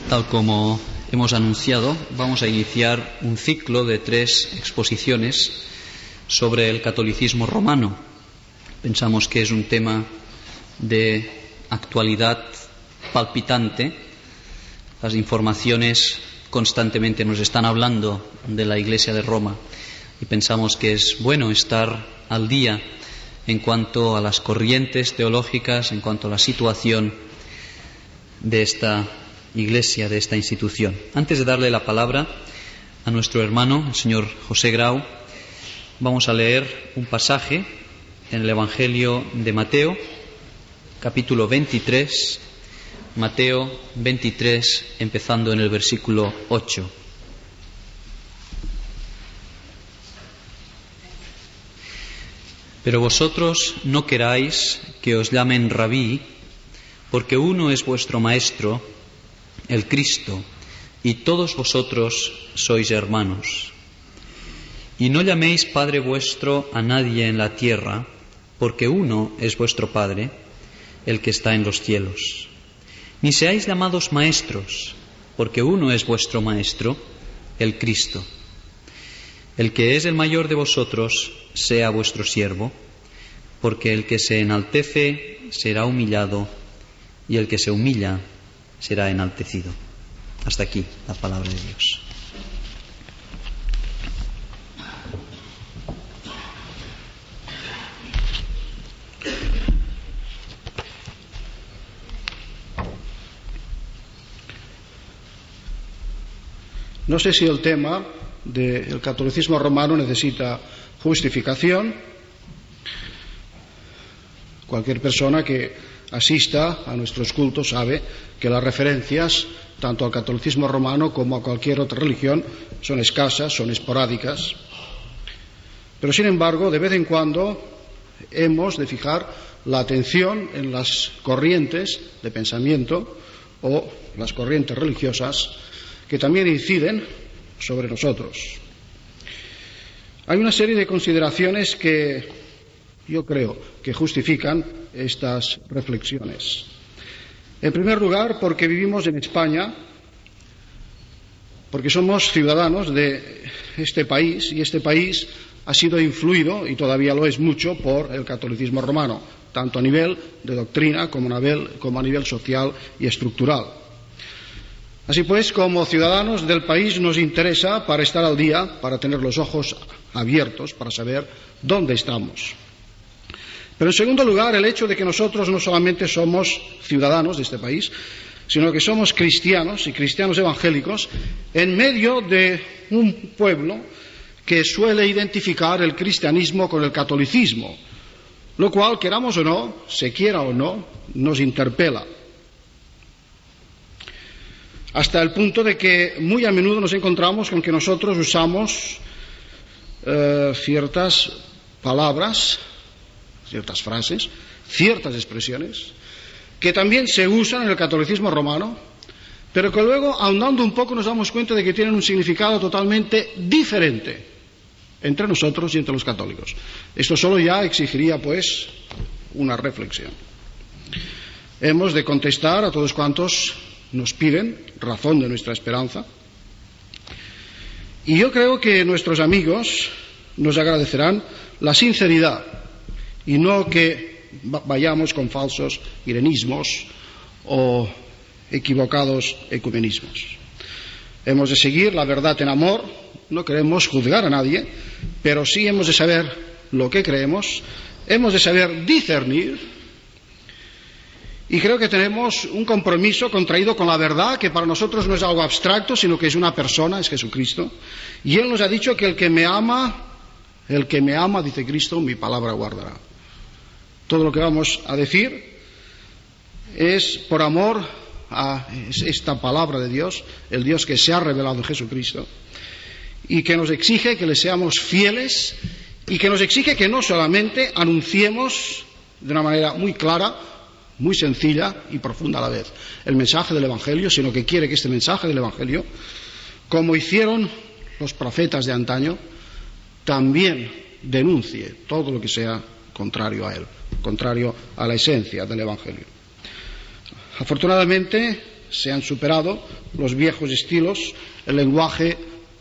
Tal como hemos anunciado, vamos a iniciar un ciclo de 3 exposiciones sobre el catolicismo romano. Pensamos que es un tema de actualidad palpitante. Las informaciones constantemente nos están hablando de la Iglesia de Roma y pensamos que es bueno estar al día en cuanto a las corrientes teológicas, en cuanto a la situación de esta Iglesia, de esta institución. Antes de darle la palabra a nuestro hermano, el señor José Grau, vamos a leer un pasaje en el Evangelio de Mateo, capítulo 23, Mateo 23, empezando en el versículo 8. Pero vosotros no queráis que os llamen rabí, porque uno es vuestro maestro, el Cristo, y todos vosotros sois hermanos. Y no llaméis Padre vuestro a nadie en la tierra, porque uno es vuestro Padre, el que está en los cielos. Ni seáis llamados maestros, porque uno es vuestro Maestro, el Cristo. El que es el mayor de vosotros sea vuestro siervo, porque el que se enaltece será humillado, y el que se humilla será enaltecido. Hasta aquí la palabra de Dios. No sé si el tema del catolicismo romano necesita justificación. Cualquier persona que asista a nuestros cultos sabe que las referencias tanto al catolicismo romano como a cualquier otra religión son escasas, son esporádicas. Pero, sin embargo, de vez en cuando hemos de fijar la atención en las corrientes de pensamiento o las corrientes religiosas que también inciden sobre nosotros. Hay una serie de consideraciones que yo creo que justifican estas reflexiones. En primer lugar, porque vivimos en España, porque somos ciudadanos de este país, y este país ha sido influido, y todavía lo es mucho, por el catolicismo romano, tanto a nivel de doctrina como a nivel social y estructural. Así pues, como ciudadanos del país nos interesa, para estar al día, para tener los ojos abiertos, para saber dónde estamos. Pero, en segundo lugar, el hecho de que nosotros no solamente somos ciudadanos de este país, sino que somos cristianos y cristianos evangélicos en medio de un pueblo que suele identificar el cristianismo con el catolicismo, lo cual, queramos o no, se quiera o no, nos interpela. Hasta el punto de que muy a menudo nos encontramos con que nosotros usamos ciertas palabras, ciertas frases, ciertas expresiones, que también se usan en el catolicismo romano, pero que luego, ahondando un poco, nos damos cuenta de que tienen un significado totalmente diferente entre nosotros y entre los católicos. Esto solo ya exigiría, pues, una reflexión. Hemos de contestar a todos cuantos nos piden razón de nuestra esperanza, y yo creo que nuestros amigos nos agradecerán la sinceridad y no que vayamos con falsos irenismos o equivocados ecumenismos. Hemos de seguir la verdad en amor, no queremos juzgar a nadie, pero sí hemos de saber lo que creemos, hemos de saber discernir, y creo que tenemos un compromiso contraído con la verdad, que para nosotros no es algo abstracto, sino que es una persona, es Jesucristo, y Él nos ha dicho que el que me ama, dice Cristo, mi palabra guardará. Todo lo que vamos a decir es por amor a esta palabra de Dios, el Dios que se ha revelado en Jesucristo, y que nos exige que le seamos fieles, y que nos exige que no solamente anunciemos de una manera muy clara, muy sencilla y profunda a la vez el mensaje del Evangelio, sino que quiere que este mensaje del Evangelio, como hicieron los profetas de antaño, también denuncie todo lo que sea contrario a él, contrario a la esencia del Evangelio. Afortunadamente, se han superado los viejos estilos, el lenguaje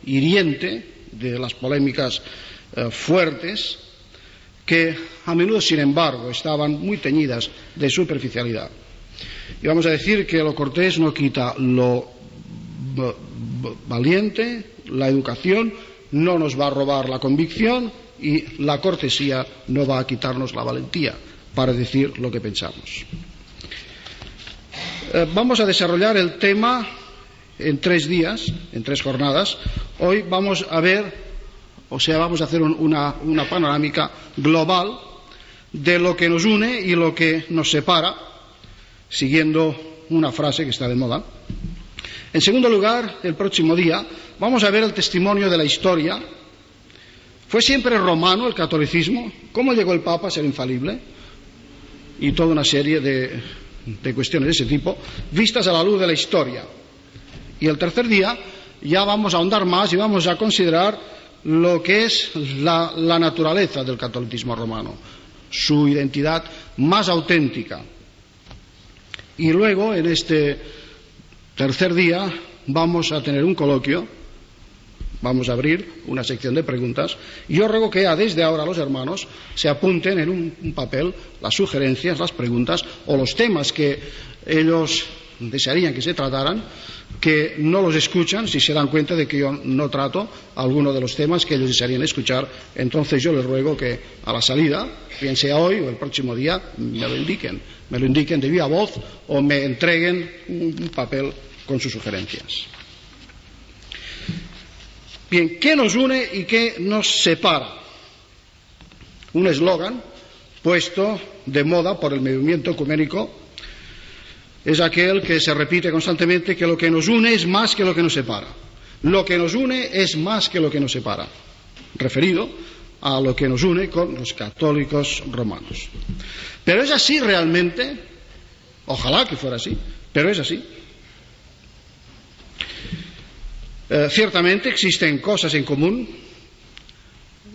hiriente de las polémicas fuertes, que a menudo, sin embargo, estaban muy teñidas de superficialidad. Y vamos a decir que lo cortés no quita lo valiente, la educación no nos va a robar la convicción y la cortesía no va a quitarnos la valentía para decir lo que pensamos. Vamos a desarrollar el tema en 3 días, en 3 jornadas. Hoy vamos a ver, vamos a hacer una panorámica global de lo que nos une y lo que nos separa, siguiendo una frase que está de moda. En segundo lugar, el próximo día, vamos a ver el testimonio de la historia. ¿Fue siempre romano el catolicismo? ¿Cómo llegó el Papa a ser infalible? Y toda una serie de cuestiones de ese tipo, vistas a la luz de la historia. Y el tercer día ya vamos a ahondar más y vamos a considerar lo que es la naturaleza del catolicismo romano, su identidad más auténtica. Y luego, en este tercer día, vamos a tener un coloquio, vamos a abrir una sección de preguntas. Yo ruego que ya desde ahora los hermanos se apunten en un papel las sugerencias, las preguntas o los temas que ellos desearían que se trataran, que no los escuchan si se dan cuenta de que yo no trato alguno de los temas que ellos desearían escuchar. Entonces yo les ruego que a la salida, bien sea hoy o el próximo día, me lo indiquen de viva voz o me entreguen un papel con sus sugerencias. Bien, ¿qué nos une y qué nos separa? Un eslogan puesto de moda por el movimiento ecuménico es aquel que se repite constantemente, que lo que nos une es más que lo que nos separa. Lo que nos une es más que lo que nos separa, referido a lo que nos une con los católicos romanos. ¿Pero es así realmente? Ojalá que fuera así, pero es así. Ciertamente existen cosas en común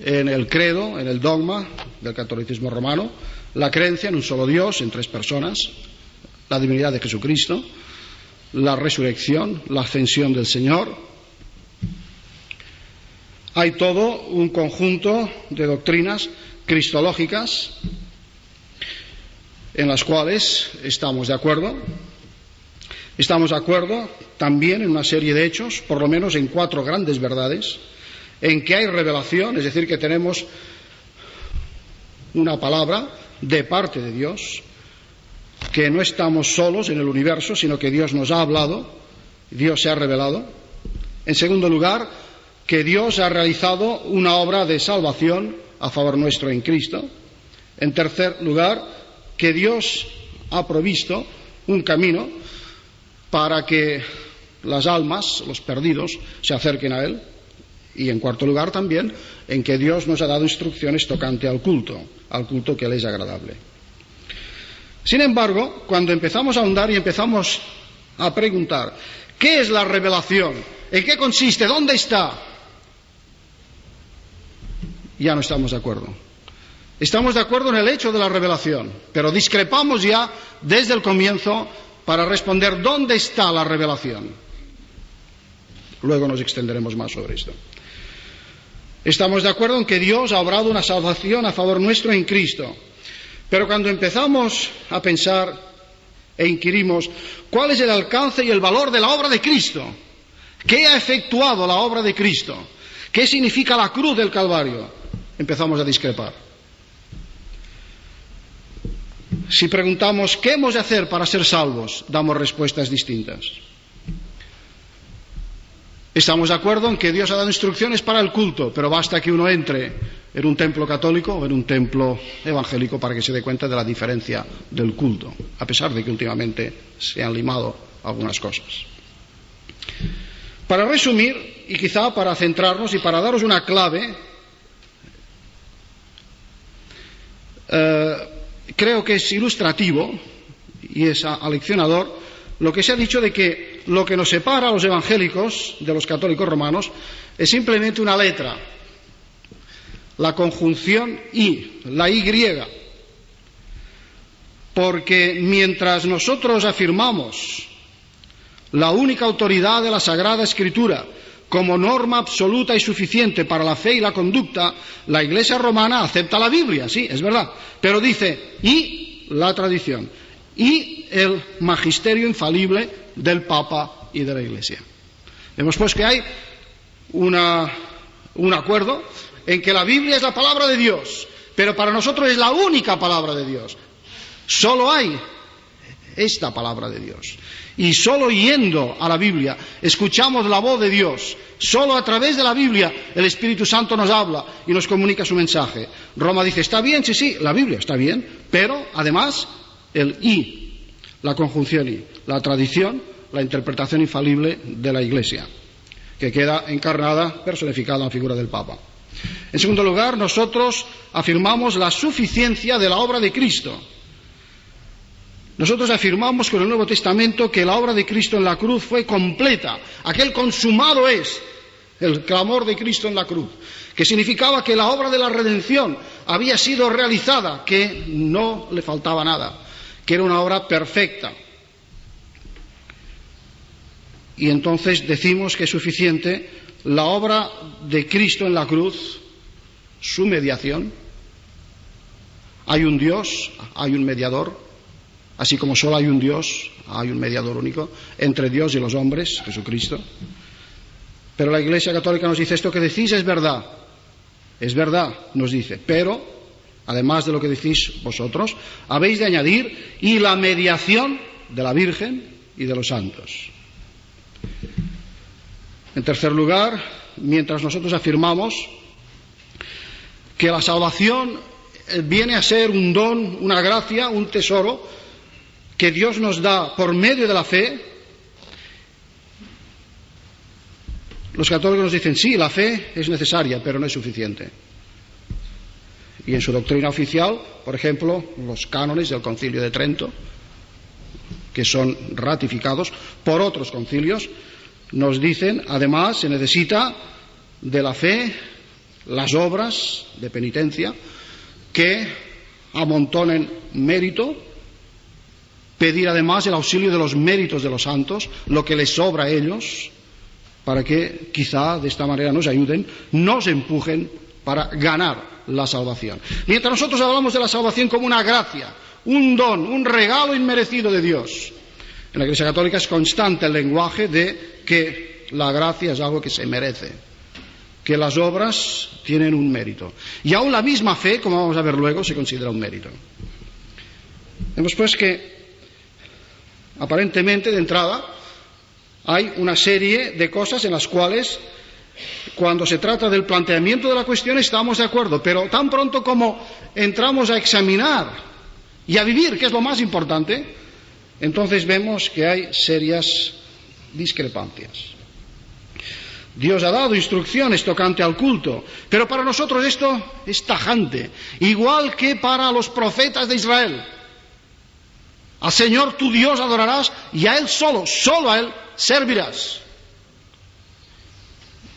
en el credo, en el dogma del catolicismo romano, la creencia en un solo Dios, en 3 personas, la divinidad de Jesucristo, la resurrección, la ascensión del Señor. Hay todo un conjunto de doctrinas cristológicas en las cuales estamos de acuerdo. Estamos de acuerdo también en una serie de hechos, por lo menos en 4 grandes verdades, en que hay revelación, es decir, que tenemos una palabra de parte de Dios, que no estamos solos en el universo, sino que Dios nos ha hablado, Dios se ha revelado. En segundo lugar, que Dios ha realizado una obra de salvación a favor nuestro en Cristo. En tercer lugar, que Dios ha provisto un camino para que las almas, los perdidos, se acerquen a Él. Y en cuarto lugar también, en que Dios nos ha dado instrucciones tocante al culto que le es agradable. Sin embargo, cuando empezamos a ahondar y empezamos a preguntar, ¿qué es la revelación? ¿En qué consiste? ¿Dónde está? Ya no estamos de acuerdo. Estamos de acuerdo en el hecho de la revelación, pero discrepamos ya desde el comienzo para responder ¿dónde está la revelación? Luego nos extenderemos más sobre esto. Estamos de acuerdo en que Dios ha obrado una salvación a favor nuestro en Cristo. Pero cuando empezamos a pensar e inquirimos cuál es el alcance y el valor de la obra de Cristo, ¿qué ha efectuado la obra de Cristo? ¿Qué significa la cruz del Calvario? Empezamos a discrepar. Si preguntamos ¿qué hemos de hacer para ser salvos?, damos respuestas distintas. Estamos de acuerdo en que Dios ha dado instrucciones para el culto, pero basta que uno entre en un templo católico o en un templo evangélico para que se dé cuenta de la diferencia del culto, a pesar de que últimamente se han limado algunas cosas. Para resumir, y quizá para centrarnos y para daros una clave, creo que es ilustrativo y es aleccionador lo que se ha dicho de que lo que nos separa a los evangélicos de los católicos romanos es simplemente una letra, la conjunción I, la Y, porque mientras nosotros afirmamos la única autoridad de la Sagrada Escritura, como norma absoluta y suficiente para la fe y la conducta, la Iglesia romana acepta la Biblia, sí, es verdad, pero dice, y la tradición, y el magisterio infalible del Papa y de la Iglesia. Vemos pues que hay un acuerdo en que la Biblia es la palabra de Dios, pero para nosotros es la única palabra de Dios. Solo hay esta palabra de Dios. Y solo yendo a la Biblia escuchamos la voz de Dios. Solo a través de la Biblia el Espíritu Santo nos habla y nos comunica su mensaje. Roma dice, está bien, sí, la Biblia está bien, pero además el y, la conjunción y, la tradición, la interpretación infalible de la Iglesia, que queda encarnada, personificada en la figura del Papa. En segundo lugar, nosotros afirmamos la suficiencia de la obra de Cristo. Nosotros afirmamos con el Nuevo Testamento que la obra de Cristo en la cruz fue completa. Aquel consumado es el clamor de Cristo en la cruz, que significaba que la obra de la redención había sido realizada, que no le faltaba nada, que era una obra perfecta. Y entonces decimos que es suficiente la obra de Cristo en la cruz, su mediación. Hay un Dios, hay un mediador, así como solo hay un Dios, hay un mediador único entre Dios y los hombres, Jesucristo. Pero la Iglesia Católica nos dice, esto que decís es verdad, nos dice, pero además de lo que decís vosotros, habéis de añadir y la mediación de la Virgen y de los santos. En tercer lugar, mientras nosotros afirmamos que la salvación viene a ser un don, una gracia, un tesoro que Dios nos da por medio de la fe, los católicos nos dicen, sí, la fe es necesaria, pero no es suficiente. Y en su doctrina oficial, por ejemplo, los cánones del Concilio de Trento, que son ratificados por otros concilios, nos dicen, además, se necesita de la fe, las obras de penitencia, que amontonen mérito, pedir además el auxilio de los méritos de los santos, lo que les sobra a ellos, para que quizá de esta manera nos ayuden, nos empujen para ganar la salvación. Mientras nosotros hablamos de la salvación como una gracia, un don, un regalo inmerecido de Dios, en la Iglesia Católica es constante el lenguaje de que la gracia es algo que se merece, que las obras tienen un mérito. Y aún la misma fe, como vamos a ver luego, se considera un mérito. Vemos pues que, aparentemente, de entrada, hay una serie de cosas en las cuales, cuando se trata del planteamiento de la cuestión, estamos de acuerdo, pero tan pronto como entramos a examinar y a vivir, que es lo más importante, entonces vemos que hay serias discrepancias. Dios ha dado instrucciones tocante al culto, pero para nosotros esto es tajante, igual que para los profetas de Israel. Al Señor tu Dios adorarás y a Él solo a Él servirás.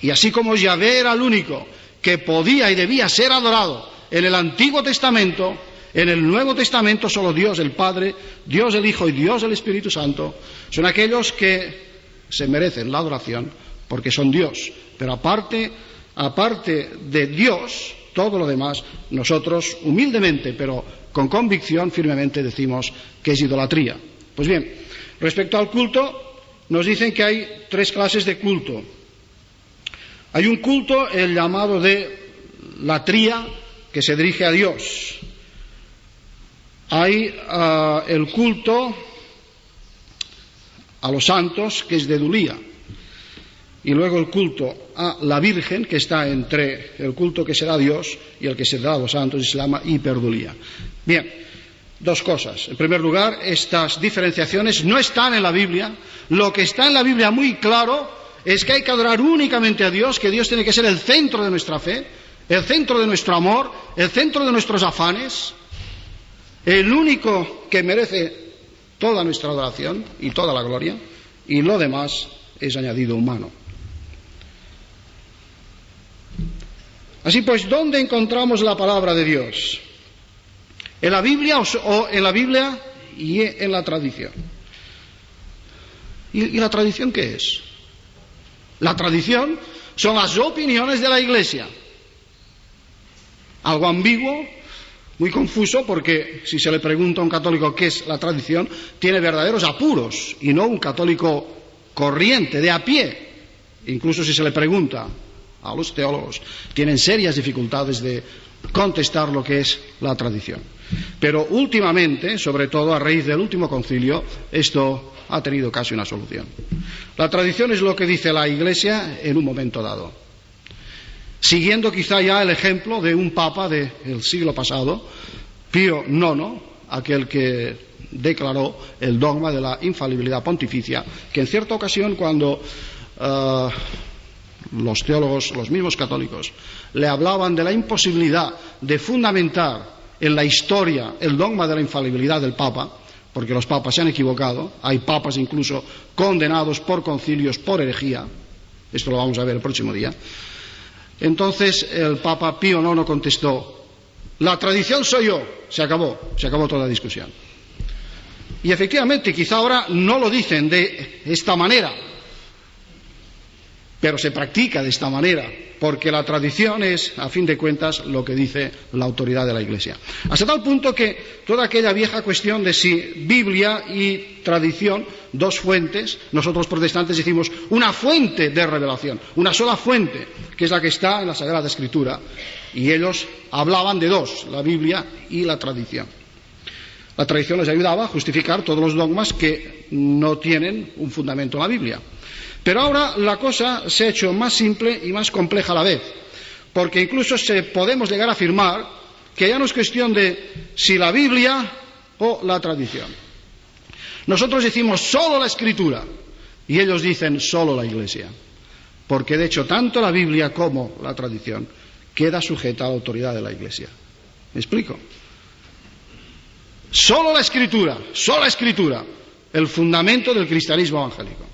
Y así como Yahvé era el único que podía y debía ser adorado en el Antiguo Testamento, en el Nuevo Testamento solo Dios el Padre, Dios el Hijo y Dios el Espíritu Santo son aquellos que se merecen la adoración porque son Dios. Pero aparte de Dios, todo lo demás, nosotros humildemente, pero con convicción, firmemente decimos que es idolatría. Pues bien, respecto al culto, nos dicen que hay tres clases de culto. Hay un culto, el llamado de latría, que se dirige a Dios. Hay el culto a los santos, que es dedulía. Y luego el culto a la Virgen, que está entre el culto que se da a Dios y el que se da a los santos, y se llama hiperdulía. Bien, dos cosas. En primer lugar, estas diferenciaciones no están en la Biblia. Lo que está en la Biblia muy claro es que hay que adorar únicamente a Dios, que Dios tiene que ser el centro de nuestra fe, el centro de nuestro amor, el centro de nuestros afanes, el único que merece toda nuestra adoración y toda la gloria, y lo demás es añadido humano. Así pues, ¿dónde encontramos la palabra de Dios? ¿En la Biblia o en la Biblia y en la tradición? ¿Y la tradición qué es? La tradición son las opiniones de la Iglesia. Algo ambiguo, muy confuso, porque si se le pregunta a un católico qué es la tradición, tiene verdaderos apuros, y no un católico corriente, de a pie. Incluso si se le pregunta a los teólogos, tienen serias dificultades de contestar lo que es la tradición. Pero últimamente, sobre todo a raíz del último concilio, esto ha tenido casi una solución. La tradición es lo que dice la Iglesia en un momento dado, siguiendo quizá ya el ejemplo de un papa del siglo pasado, Pío IX, aquel que declaró el dogma de la infalibilidad pontificia, que en cierta ocasión, cuando los teólogos, los mismos católicos, le hablaban de la imposibilidad de fundamentar en la historia el dogma de la infalibilidad del Papa, porque los papas se han equivocado, hay papas incluso condenados por concilios por herejía, esto lo vamos a ver el próximo día. Entonces el Papa Pío IX contestó: la tradición soy yo. Se acabó toda discusión. Y efectivamente, quizá ahora no lo dicen de esta manera, pero se practica de esta manera, porque la tradición es, a fin de cuentas, lo que dice la autoridad de la Iglesia. Hasta tal punto que toda aquella vieja cuestión de si Biblia y tradición, dos fuentes, nosotros protestantes decimos una fuente de revelación, una sola fuente, que es la que está en la Sagrada Escritura, y ellos hablaban de dos, la Biblia y la tradición. La tradición les ayudaba a justificar todos los dogmas que no tienen un fundamento en la Biblia. Pero ahora la cosa se ha hecho más simple y más compleja a la vez, porque incluso podemos llegar a afirmar que ya no es cuestión de si la Biblia o la tradición. Nosotros decimos solo la Escritura y ellos dicen solo la Iglesia, porque de hecho tanto la Biblia como la tradición queda sujeta a la autoridad de la Iglesia. ¿Me explico? Solo la Escritura, el fundamento del cristianismo evangélico.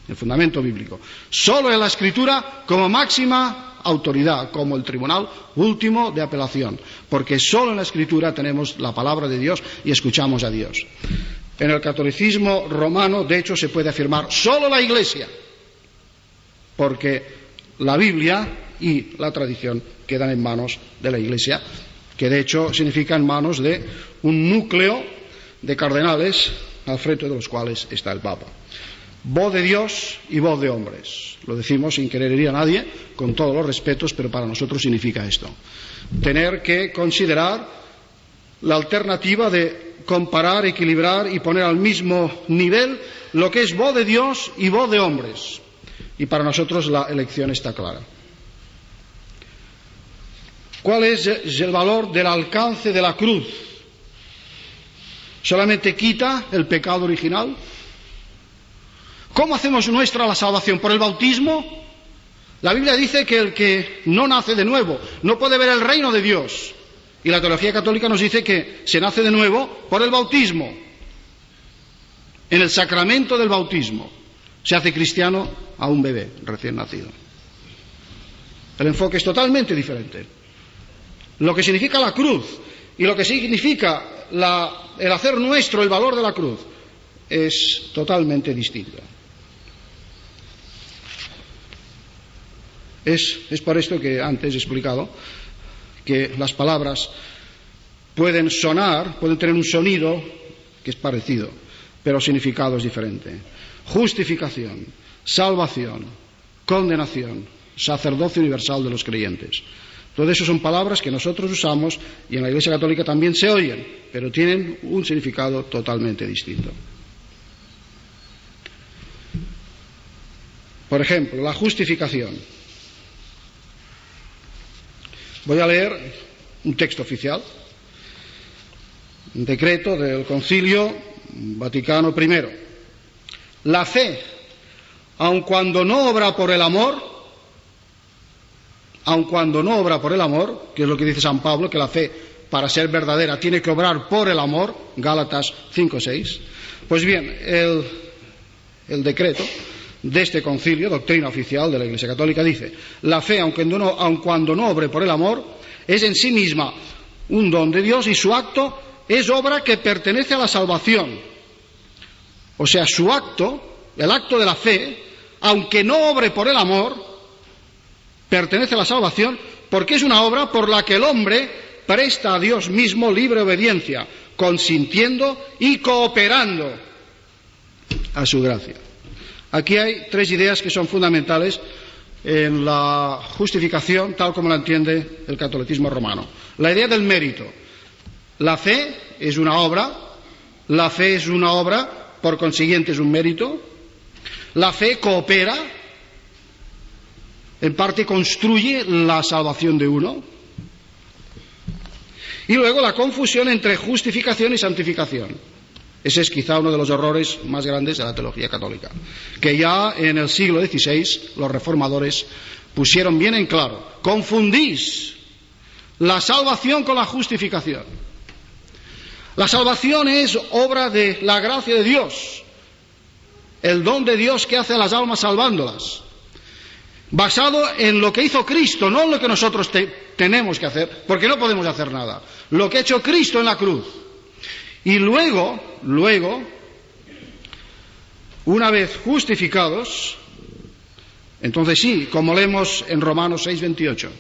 El fundamento bíblico. Solo en la Escritura como máxima autoridad, como el tribunal último de apelación, porque solo en la Escritura tenemos la palabra de Dios y escuchamos a Dios. En el catolicismo romano, de hecho, se puede afirmar solo la Iglesia, porque la Biblia y la tradición quedan en manos de la Iglesia, que de hecho significa en manos de un núcleo de cardenales al frente de los cuales está el Papa. Voz de Dios y voz de hombres. Lo decimos sin querer herir a nadie, con todos los respetos, pero para nosotros significa esto. Tener que considerar la alternativa de comparar, equilibrar y poner al mismo nivel lo que es voz de Dios y voz de hombres. Y para nosotros la elección está clara. ¿Cuál es el valor del alcance de la cruz? ¿Solamente quita el pecado original? ¿Cómo hacemos nuestra la salvación? ¿Por el bautismo? La Biblia dice que el que no nace de nuevo no puede ver el reino de Dios. Y la teología católica nos dice que se nace de nuevo por el bautismo. En el sacramento del bautismo se hace cristiano a un bebé recién nacido. El enfoque es totalmente diferente. Lo que significa la cruz y lo que significa el hacer nuestro el valor de la cruz es totalmente distinto. Es por esto que antes he explicado que las palabras pueden tener un sonido que es parecido, pero el significado es diferente. Justificación, salvación, condenación, sacerdocio universal de los creyentes. Todo eso son palabras que nosotros usamos y en la Iglesia Católica también se oyen, pero tienen un significado totalmente distinto. Por ejemplo, la justificación. Voy a leer un texto oficial, un decreto del Concilio Vaticano I. La fe, aun cuando no obra por el amor, que es lo que dice San Pablo, que la fe, para ser verdadera, tiene que obrar por el amor, Gálatas 5:6. Pues bien, el decreto de este concilio, doctrina oficial de la Iglesia Católica, dice: la fe, aun cuando no obre por el amor, es en sí misma un don de Dios y su acto es obra que pertenece a la salvación. O sea, su acto el acto de la fe, aunque no obre por el amor, pertenece a la salvación porque es una obra por la que el hombre presta a Dios mismo libre obediencia, consintiendo y cooperando a su gracia. Aquí hay tres ideas que son fundamentales en la justificación tal como la entiende el catolicismo romano. La idea del mérito. La fe es una obra, por consiguiente es un mérito. La fe coopera, en parte construye la salvación de uno. Y luego la confusión entre justificación y santificación. Ese es quizá uno de los errores más grandes de la teología católica, que ya en el siglo XVI los reformadores pusieron bien en claro. Confundís la salvación con la justificación. La salvación es obra de la gracia de Dios, el don de Dios que hace a las almas salvándolas, basado en lo que hizo Cristo, no en lo que nosotros tenemos que hacer, porque no podemos hacer nada. Lo que ha hecho Cristo en la cruz. Y luego, una vez justificados, entonces sí, como leemos en Romanos 6:28,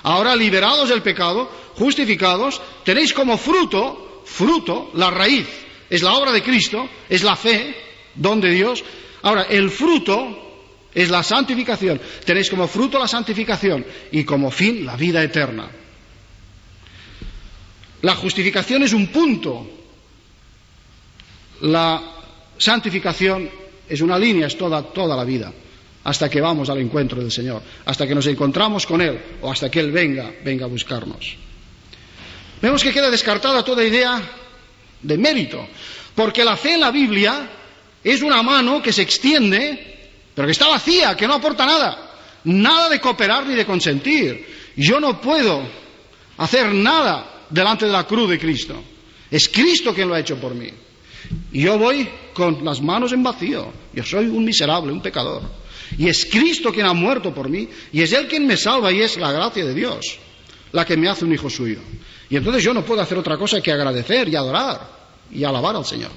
ahora liberados del pecado, justificados, tenéis como fruto, la raíz, es la obra de Cristo, es la fe, don de Dios. Ahora, el fruto es la santificación. Tenéis como fruto la santificación y como fin la vida eterna. La justificación es un punto. La santificación es una línea, es toda la vida, hasta que vamos al encuentro del Señor, hasta que nos encontramos con Él o hasta que Él venga a buscarnos. Vemos que queda descartada toda idea de mérito, porque la fe en la Biblia es una mano que se extiende, pero que está vacía, que no aporta nada de cooperar ni de consentir. Yo no puedo hacer nada delante de la cruz de Cristo. Es Cristo quien lo ha hecho por mí. Y yo voy con las manos en vacío. Yo soy un miserable, un pecador. Y es Cristo quien ha muerto por mí, y es Él quien me salva, y es la gracia de Dios la que me hace un hijo suyo. Y entonces yo no puedo hacer otra cosa que agradecer y adorar y alabar al Señor.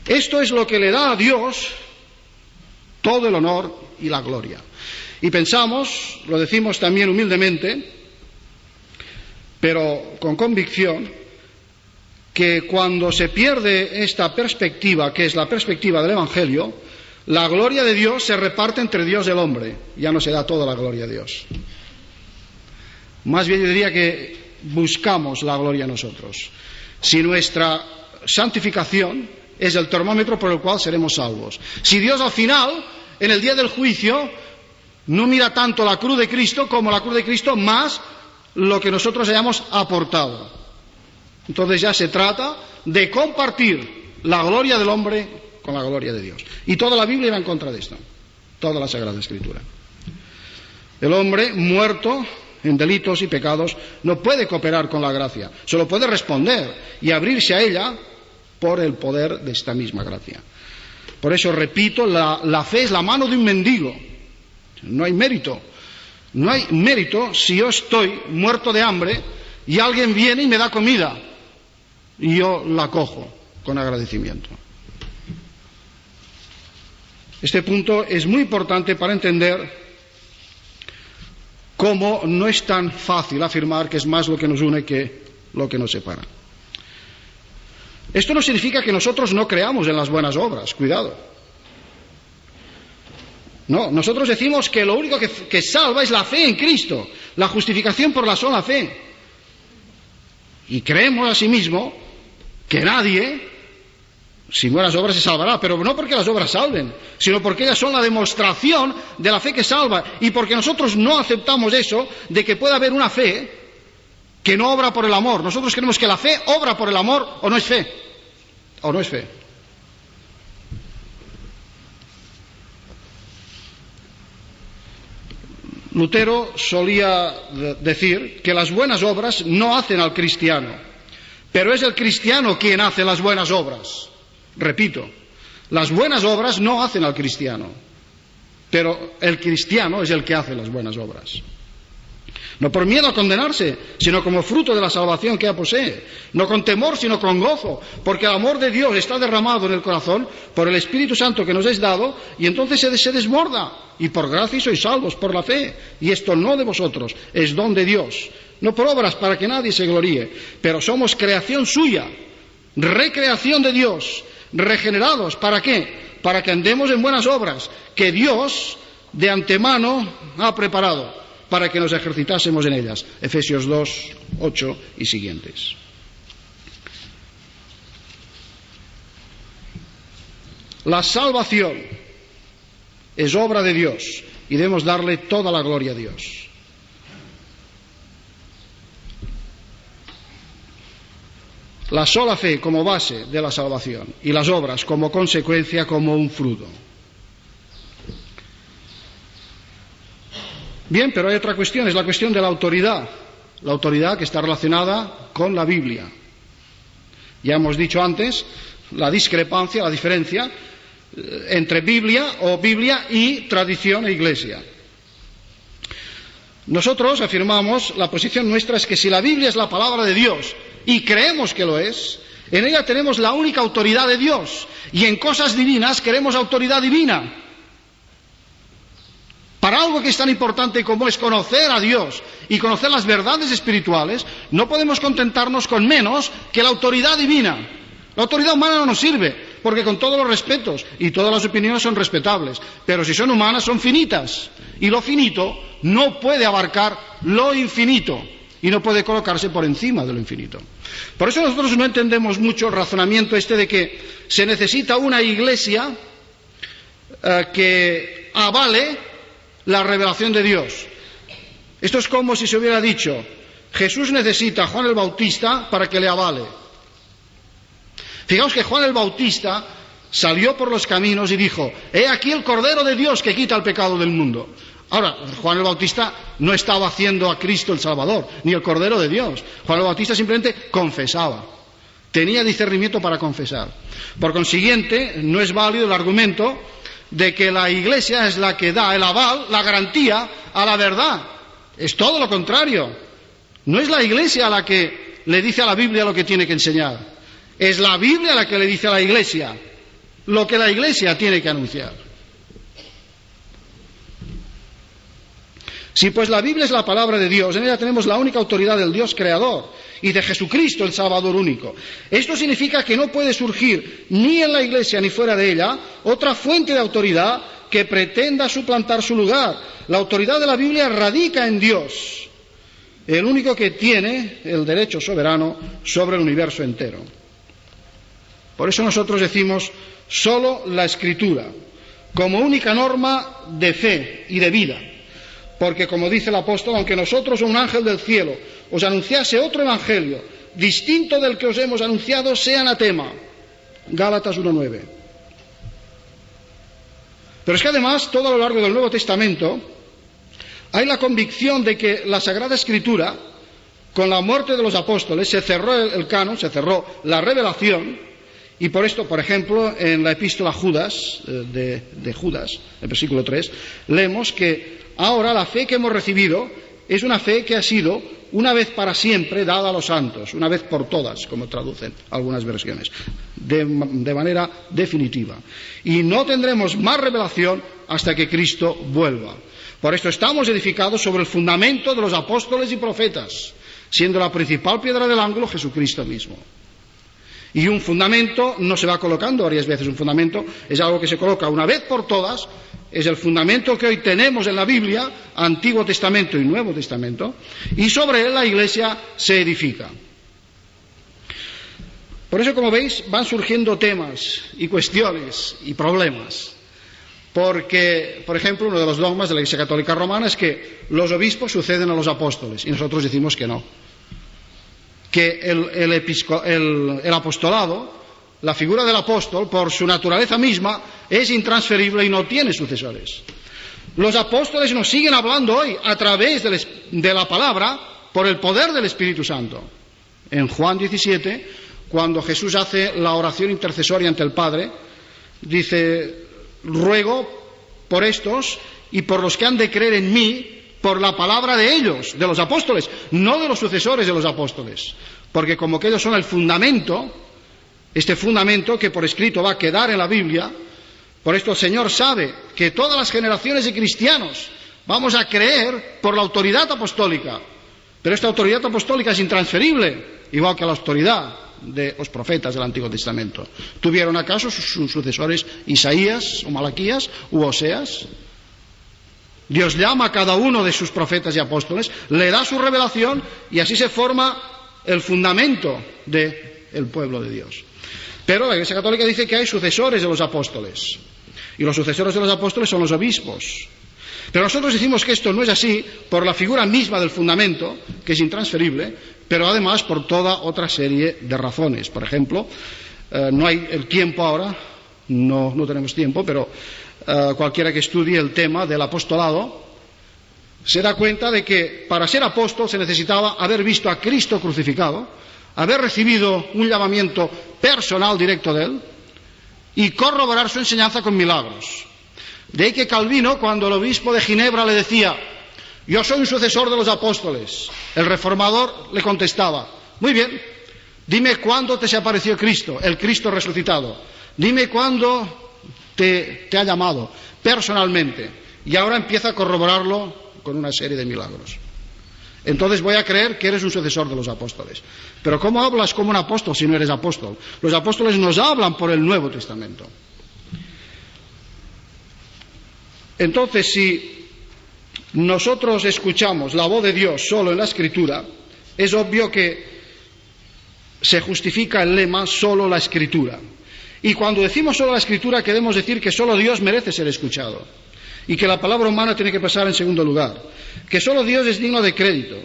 Esto es lo que le da a Dios todo el honor y la gloria. Y pensamos, lo decimos también humildemente, pero con convicción, que cuando se pierde esta perspectiva, que es la perspectiva del Evangelio, la gloria de Dios se reparte entre Dios y el hombre. Ya no se da toda la gloria a Dios. Más bien yo diría que buscamos la gloria nosotros. Si nuestra santificación es el termómetro por el cual seremos salvos. Si Dios al final, en el día del juicio, no mira tanto la cruz de Cristo como la cruz de Cristo más lo que nosotros hayamos aportado. Entonces ya se trata de compartir la gloria del hombre con la gloria de Dios. Y toda la Biblia va en contra de esto. Toda la Sagrada Escritura. El hombre muerto en delitos y pecados no puede cooperar con la gracia. Solo puede responder y abrirse a ella por el poder de esta misma gracia. Por eso, repito, la fe es la mano de un mendigo. No hay mérito. No hay mérito si yo estoy muerto de hambre y alguien viene y me da comida. Y yo la cojo con agradecimiento. Este punto es muy importante para entender cómo no es tan fácil afirmar que es más lo que nos une que lo que nos separa. Esto no significa que nosotros no creamos en las buenas obras, cuidado. No, nosotros decimos que lo único que salva es la fe en Cristo, la justificación por la sola fe. Y creemos asimismo que nadie, sin buenas obras, se salvará, pero no porque las obras salven, sino porque ellas son la demostración de la fe que salva, y porque nosotros no aceptamos eso de que pueda haber una fe que no obra por el amor. Nosotros creemos que la fe obra por el amor o no es fe, o no es fe. Lutero solía decir que las buenas obras no hacen al cristiano, pero es el cristiano quien hace las buenas obras. Repito, las buenas obras no hacen al cristiano, pero el cristiano es el que hace las buenas obras. No por miedo a condenarse, sino como fruto de la salvación que ya posee. No con temor, sino con gozo, porque el amor de Dios está derramado en el corazón por el Espíritu Santo que nos es dado, y entonces se desborda. Y por gracia sois salvos, por la fe. Y esto no de vosotros, es don de Dios. No por obras, para que nadie se gloríe, pero somos creación suya, recreación de Dios, regenerados. ¿Para qué? Para que andemos en buenas obras, que Dios de antemano ha preparado para que nos ejercitásemos en ellas. Efesios 2, 8 y siguientes. La salvación es obra de Dios y debemos darle toda la gloria a Dios. La sola fe como base de la salvación y las obras como consecuencia, como un fruto. Bien, pero hay otra cuestión, es la cuestión de la autoridad que está relacionada con la Biblia. Ya hemos dicho antes la discrepancia, la diferencia entre Biblia y tradición e Iglesia. Nosotros afirmamos, la posición nuestra es que si la Biblia es la palabra de Dios y creemos que lo es, en ella tenemos la única autoridad de Dios, y en cosas divinas queremos autoridad divina. Para algo que es tan importante como es conocer a Dios y conocer las verdades espirituales, no podemos contentarnos con menos que la autoridad divina. La autoridad humana no nos sirve, porque con todos los respetos, y todas las opiniones son respetables, pero si son humanas son finitas, y lo finito no puede abarcar lo infinito, y no puede colocarse por encima de lo infinito. Por eso nosotros no entendemos mucho el razonamiento de que se necesita una iglesia que avale la revelación de Dios. Esto es como si se hubiera dicho: Jesús necesita a Juan el Bautista para que le avale. Fijaos que Juan el Bautista salió por los caminos y dijo: he aquí el Cordero de Dios que quita el pecado del mundo. Ahora, Juan el Bautista no estaba haciendo a Cristo el Salvador, ni el Cordero de Dios. Juan el Bautista simplemente confesaba. Tenía discernimiento para confesar. Por consiguiente, no es válido el argumento de que la Iglesia es la que da el aval, la garantía a la verdad. Es todo lo contrario. No es la Iglesia la que le dice a la Biblia lo que tiene que enseñar. Es la Biblia la que le dice a la Iglesia lo que la Iglesia tiene que anunciar. Si pues la Biblia es la palabra de Dios, en ella tenemos la única autoridad del Dios creador y de Jesucristo, el Salvador único. Esto significa que no puede surgir ni en la Iglesia ni fuera de ella otra fuente de autoridad que pretenda suplantar su lugar. La autoridad de la Biblia radica en Dios, el único que tiene el derecho soberano sobre el universo entero. Por eso nosotros decimos solo la Escritura, como única norma de fe y de vida. Porque, como dice el apóstol, aunque nosotros o un ángel del cielo os anunciase otro evangelio distinto del que os hemos anunciado, sea anatema. Gálatas 1:9. Pero es que además, todo a lo largo del Nuevo Testamento, hay la convicción de que la Sagrada Escritura, con la muerte de los apóstoles, se cerró el canon, se cerró la revelación, y por esto, por ejemplo, en la epístola Judas, de Judas, el versículo 3, leemos que ahora la fe que hemos recibido es una fe que ha sido una vez para siempre dada a los santos, una vez por todas, como traducen algunas versiones, de manera definitiva. Y no tendremos más revelación hasta que Cristo vuelva. Por esto estamos edificados sobre el fundamento de los apóstoles y profetas, siendo la principal piedra del ángulo Jesucristo mismo. Y un fundamento no se va colocando varias veces, un fundamento es algo que se coloca una vez por todas, es el fundamento que hoy tenemos en la Biblia, Antiguo Testamento y Nuevo Testamento, y sobre él la Iglesia se edifica. Por eso, como veis, van surgiendo temas y cuestiones y problemas. Porque, por ejemplo, uno de los dogmas de la Iglesia Católica Romana es que los obispos suceden a los apóstoles, y nosotros decimos que no. Que el apostolado, la figura del apóstol, por su naturaleza misma, es intransferible y no tiene sucesores. Los apóstoles nos siguen hablando hoy a través de la palabra por el poder del Espíritu Santo. En Juan 17, cuando Jesús hace la oración intercesoria ante el Padre, dice: ruego por estos y por los que han de creer en mí por la palabra de ellos, de los apóstoles, no de los sucesores de los apóstoles, porque como que ellos son el fundamento, este fundamento que por escrito va a quedar en la Biblia. Por esto el Señor sabe que todas las generaciones de cristianos vamos a creer por la autoridad apostólica, pero esta autoridad apostólica es intransferible, igual que la autoridad de los profetas del Antiguo Testamento. ¿Tuvieron acaso sus sucesores Isaías o Malaquías u Oseas? Dios llama a cada uno de sus profetas y apóstoles, le da su revelación y así se forma el fundamento del pueblo de Dios. Pero la Iglesia Católica dice que hay sucesores de los apóstoles, y los sucesores de los apóstoles son los obispos. Pero nosotros decimos que esto no es así por la figura misma del fundamento, que es intransferible, pero además por toda otra serie de razones. Por ejemplo, no hay el tiempo ahora, no tenemos tiempo, pero cualquiera que estudie el tema del apostolado se da cuenta de que para ser apóstol se necesitaba haber visto a Cristo crucificado, haber recibido un llamamiento personal directo de él y corroborar su enseñanza con milagros. De ahí que Calvino, cuando el obispo de Ginebra le decía: yo soy un sucesor de los apóstoles, el reformador le contestaba: muy bien, dime cuándo te se apareció Cristo, el Cristo resucitado, dime cuándo te ha llamado personalmente, y ahora empieza a corroborarlo con una serie de milagros. Entonces voy a creer que eres un sucesor de los apóstoles. Pero ¿cómo hablas como un apóstol si no eres apóstol? Los apóstoles nos hablan por el Nuevo Testamento. Entonces, si nosotros escuchamos la voz de Dios solo en la Escritura, es obvio que se justifica el lema solo la Escritura. Y cuando decimos solo la Escritura, queremos decir que solo Dios merece ser escuchado y que la palabra humana tiene que pasar en segundo lugar, que solo Dios es digno de crédito,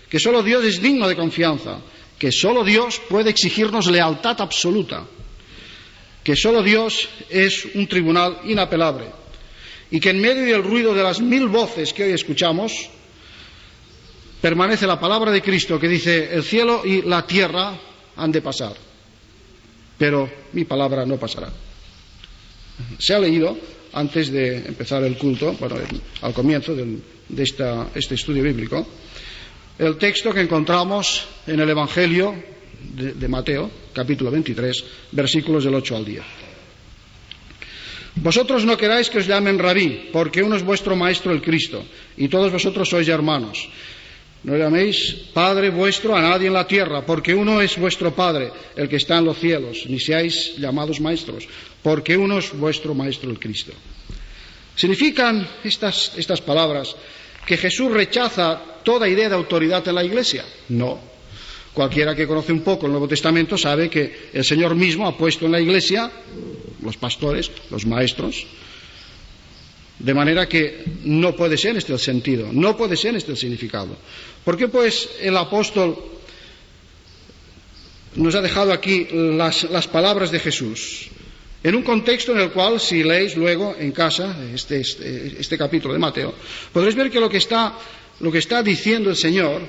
que solo Dios es digno de confianza, que solo Dios puede exigirnos lealtad absoluta, que solo Dios es un tribunal inapelable, y que en medio del ruido de las 1000 voces que hoy escuchamos permanece la palabra de Cristo que dice: el cielo y la tierra han de pasar, pero mi palabra no pasará. Se ha leído antes de empezar el culto, al comienzo de este estudio bíblico, el texto que encontramos en el Evangelio de Mateo, capítulo 23, versículos del 8 al 10. Vosotros no queráis que os llamen rabí, porque uno es vuestro maestro el Cristo, y todos vosotros sois hermanos. No llaméis Padre vuestro a nadie en la tierra, porque uno es vuestro Padre, el que está en los cielos, ni seáis llamados maestros, porque uno es vuestro Maestro el Cristo. ¿Significan estas palabras que Jesús rechaza toda idea de autoridad en la Iglesia? No. Cualquiera que conoce un poco el Nuevo Testamento sabe que el Señor mismo ha puesto en la Iglesia los pastores, los maestros, de manera que no puede ser este el sentido, no puede ser este el significado. ¿Por qué pues el apóstol nos ha dejado aquí las palabras de Jesús? En un contexto en el cual, si leéis luego en casa este capítulo de Mateo, podréis ver que lo que está diciendo el Señor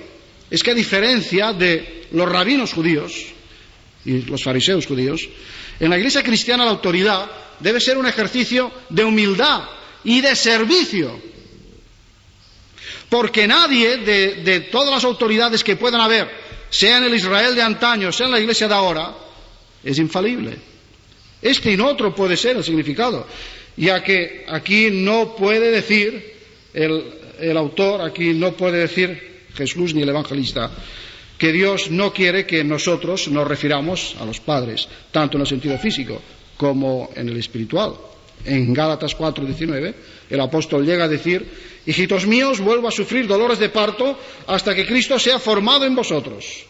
es que, a diferencia de los rabinos judíos y los fariseos judíos, en la Iglesia cristiana la autoridad debe ser un ejercicio de humildad y de servicio, porque nadie de todas las autoridades que puedan haber, sea en el Israel de antaño, sea en la Iglesia de ahora, es infalible. Este y no otro puede ser el significado, ya que aquí no puede decir el autor, aquí no puede decir Jesús ni el evangelista, que Dios no quiere que nosotros nos refiramos a los padres, tanto en el sentido físico como en el espiritual. En Gálatas 4:19, el apóstol llega a decir: hijitos míos, vuelvo a sufrir dolores de parto hasta que Cristo sea formado en vosotros.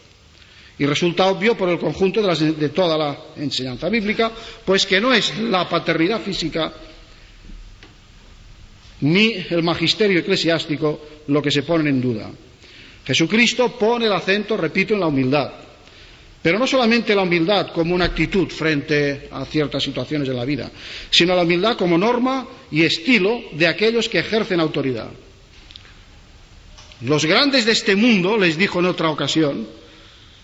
Y resulta obvio por el conjunto de toda la enseñanza bíblica, pues que no es la paternidad física ni el magisterio eclesiástico lo que se ponen en duda. Jesucristo pone el acento, repito, en la humildad. Pero no solamente la humildad como una actitud frente a ciertas situaciones de la vida, sino la humildad como norma y estilo de aquellos que ejercen autoridad. Los grandes de este mundo, les dijo en otra ocasión,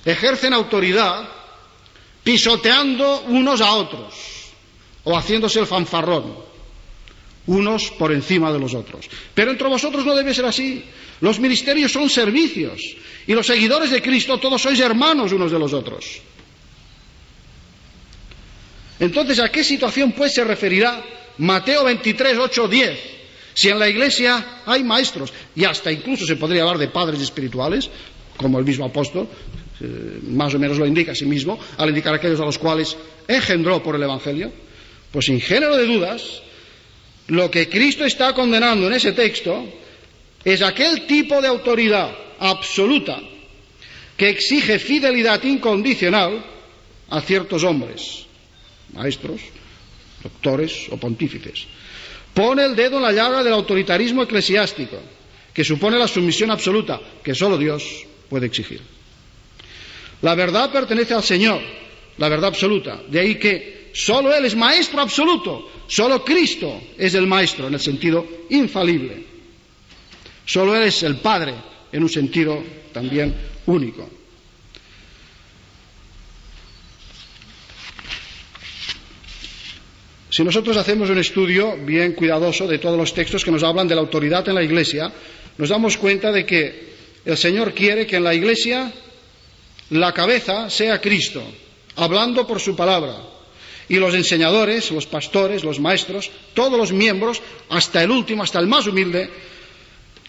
ejercen autoridad pisoteando unos a otros o haciéndose el fanfarrón. unos por encima de los otros. Pero entre vosotros no debe ser así. Los ministerios son servicios, y los seguidores de Cristo todos sois hermanos unos de los otros. Entonces, ¿a qué situación pues se referirá Mateo 23, 8, 10? Si en la Iglesia hay maestros, y hasta incluso se podría hablar de padres espirituales, como el mismo apóstol más o menos lo indica a sí mismo, al indicar aquellos a los cuales engendró por el Evangelio, pues sin género de dudas, lo que Cristo está condenando en ese texto es aquel tipo de autoridad absoluta que exige fidelidad incondicional a ciertos hombres, maestros, doctores o pontífices. Pone el dedo en la llaga del autoritarismo eclesiástico, que supone la sumisión absoluta que solo Dios puede exigir. La verdad pertenece al Señor, la verdad absoluta. De ahí que solo Él es maestro absoluto, solo Cristo es el maestro en el sentido infalible. Solo Él es el Padre en un sentido también único. Si nosotros hacemos un estudio bien cuidadoso de todos los textos que nos hablan de la autoridad en la Iglesia, nos damos cuenta de que el Señor quiere que en la Iglesia la cabeza sea Cristo, hablando por su palabra, y los enseñadores, los pastores, los maestros, todos los miembros, hasta el último, hasta el más humilde,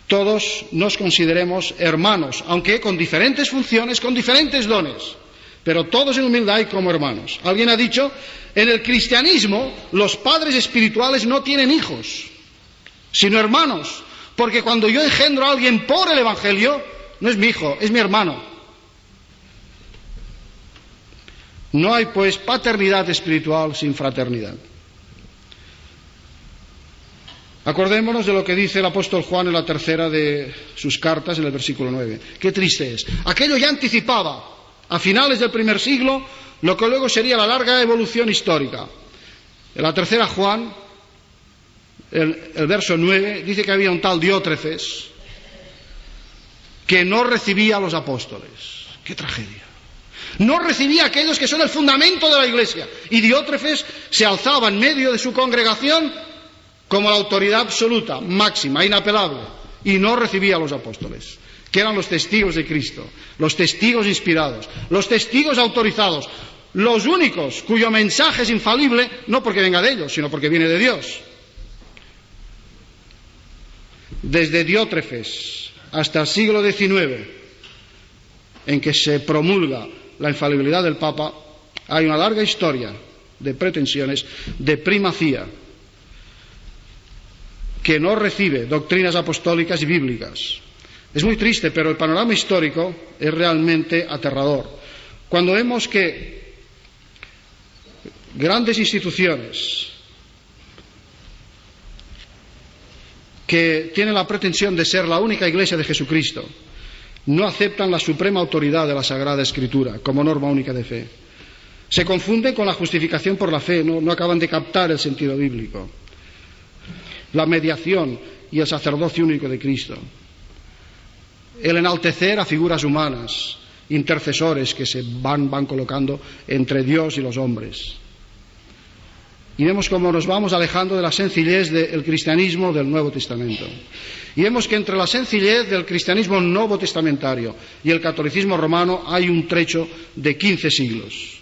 todos nos consideremos hermanos, aunque con diferentes funciones, con diferentes dones, pero todos en humildad y como hermanos. Alguien ha dicho, en el cristianismo los padres espirituales no tienen hijos, sino hermanos, porque cuando yo engendro a alguien por el Evangelio, no es mi hijo, es mi hermano. No hay pues paternidad espiritual sin fraternidad. Acordémonos de lo que dice el apóstol Juan en la tercera de sus cartas, en el versículo 9. Qué triste es. Aquello ya anticipaba, a finales del primer siglo, lo que luego sería la larga evolución histórica. En la tercera Juan, el verso 9, dice que había un tal Diótrefes que no recibía a los apóstoles. ¡Qué tragedia! No recibía a aquellos que son el fundamento de la Iglesia. Y Diótrefes se alzaba en medio de su congregación como la autoridad absoluta, máxima, inapelable, y no recibía a los apóstoles, que eran los testigos de Cristo, los testigos inspirados, los testigos autorizados, los únicos cuyo mensaje es infalible, no porque venga de ellos, sino porque viene de Dios. Desde Diótrefes hasta el siglo XIX, en que se promulga la infalibilidad del Papa, hay una larga historia de pretensiones, de primacía, que no recibe doctrinas apostólicas y bíblicas. Es muy triste, pero el panorama histórico es realmente aterrador. Cuando vemos que grandes instituciones que tienen la pretensión de ser la única Iglesia de Jesucristo no aceptan la suprema autoridad de la Sagrada Escritura como norma única de fe. Se confunden con la justificación por la fe, no acaban de captar el sentido bíblico. La mediación y el sacerdocio único de Cristo. El enaltecer a figuras humanas, intercesores que se van colocando entre Dios y los hombres. Y vemos cómo nos vamos alejando de la sencillez del cristianismo del Nuevo Testamento. Y vemos que entre la sencillez del cristianismo nuevo testamentario y el catolicismo romano hay un trecho de 15 siglos.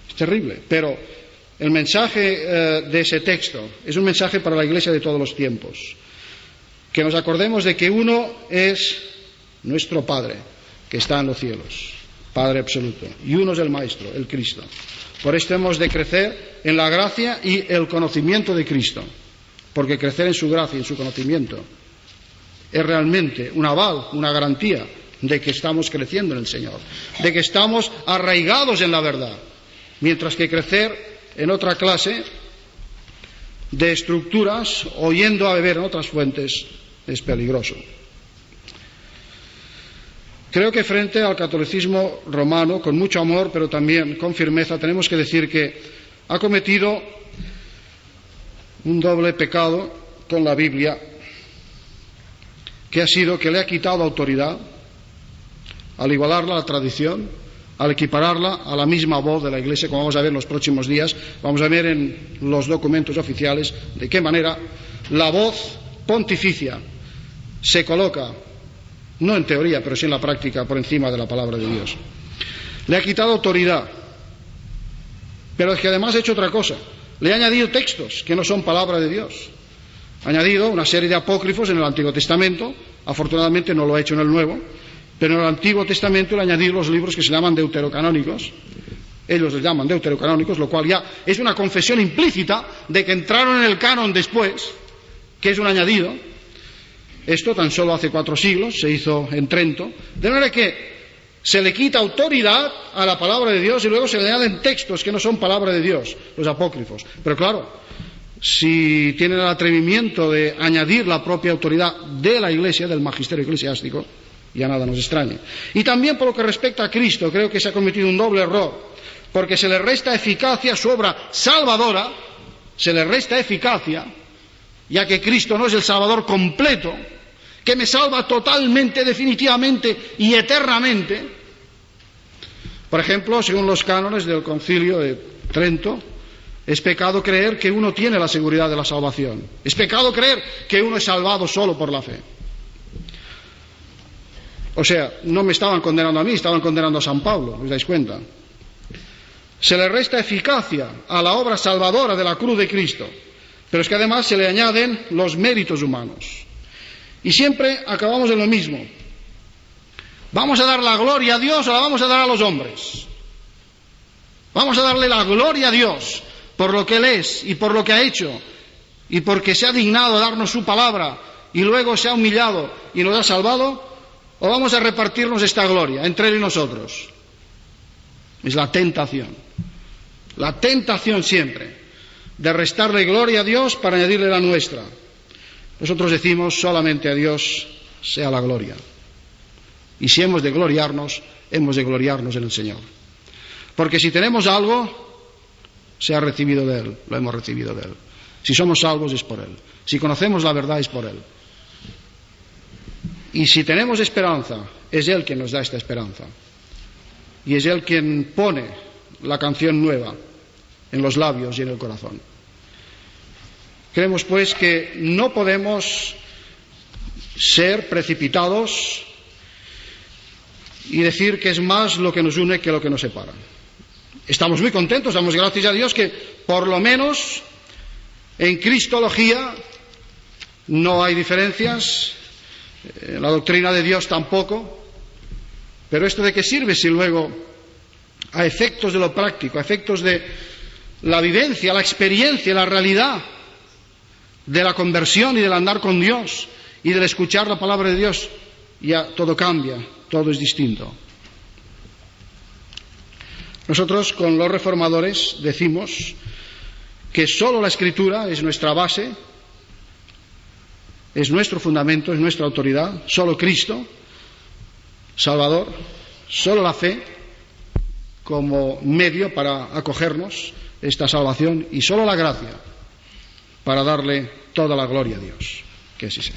Es terrible, pero el mensaje de ese texto es un mensaje para la Iglesia de todos los tiempos. Que nos acordemos de que uno es nuestro Padre, que está en los cielos, Padre absoluto, y uno es el Maestro, el Cristo. Por esto hemos de crecer en la gracia y el conocimiento de Cristo, porque crecer en su gracia y en su conocimiento es realmente un aval, una garantía de que estamos creciendo en el Señor, de que estamos arraigados en la verdad, mientras que crecer en otra clase de estructuras o yendo a beber en otras fuentes es peligroso. Creo que frente al catolicismo romano, con mucho amor, pero también con firmeza, tenemos que decir que ha cometido un doble pecado con la Biblia, que ha sido que le ha quitado autoridad al igualarla a la tradición, al equipararla a la misma voz de la Iglesia, como vamos a ver en los próximos días. Vamos a ver en los documentos oficiales de qué manera la voz pontificia se coloca, no en teoría, pero sí en la práctica, por encima de la palabra de Dios. Le ha quitado autoridad, pero es que además ha hecho otra cosa. Le ha añadido textos que no son palabra de Dios. Ha añadido una serie de apócrifos en el Antiguo Testamento. Afortunadamente no lo ha hecho en el Nuevo, pero en el Antiguo Testamento le ha añadido los libros que se llaman deuterocanónicos. Ellos les llaman deuterocanónicos, lo cual ya es una confesión implícita de que entraron en el canon después, que es un añadido. Esto tan solo hace 4 siglos se hizo en Trento, de manera que se le quita autoridad a la palabra de Dios y luego se le añaden textos que no son palabra de Dios, los apócrifos. Pero claro, si tienen el atrevimiento de añadir la propia autoridad de la Iglesia, del magisterio eclesiástico, ya nada nos extraña. Y también por lo que respecta a Cristo, creo que se ha cometido un doble error, porque se le resta eficacia a su obra salvadora, se le resta eficacia, ya que Cristo no es el Salvador completo, que me salva totalmente, definitivamente y eternamente. Por ejemplo, según los cánones del Concilio de Trento, es pecado creer que uno tiene la seguridad de la salvación. Es pecado creer que uno es salvado solo por la fe. O sea, no me estaban condenando a mí, estaban condenando a San Pablo, ¿os dais cuenta? Se le resta eficacia a la obra salvadora de la cruz de Cristo, pero es que además se le añaden los méritos humanos. Y siempre acabamos en lo mismo. ¿Vamos a dar la gloria a Dios o la vamos a dar a los hombres? Vamos a darle la gloria a Dios por lo que Él es y por lo que ha hecho y porque se ha dignado a darnos su palabra y luego se ha humillado y nos ha salvado, o vamos a repartirnos esta gloria entre Él y nosotros. Es la tentación siempre de restarle gloria a Dios para añadirle la nuestra. Nosotros decimos: solamente a Dios sea la gloria. Y si hemos de gloriarnos en el Señor. Porque si tenemos algo, se ha recibido de Él, lo hemos recibido de Él. Si somos salvos es por Él. Si conocemos la verdad es por Él. Y si tenemos esperanza, es Él quien nos da esta esperanza. Y es Él quien pone la canción nueva en los labios y en el corazón. Creemos pues que no podemos ser precipitados y decir que es más lo que nos une que lo que nos separa. Estamos muy contentos, damos gracias a Dios que por lo menos en cristología no hay diferencias, en la doctrina de Dios tampoco, pero ¿esto de qué sirve si luego a efectos de lo práctico, a efectos de la vivencia, la experiencia, la realidad de la conversión y del andar con Dios y del escuchar la palabra de Dios, ya todo cambia, todo es distinto? Nosotros con los reformadores decimos que sólo la Escritura es nuestra base, es nuestro fundamento, es nuestra autoridad, sólo Cristo, Salvador, sólo la fe como medio para acogernos esta salvación y solo la gracia para darle toda la gloria a Dios. Que así sea.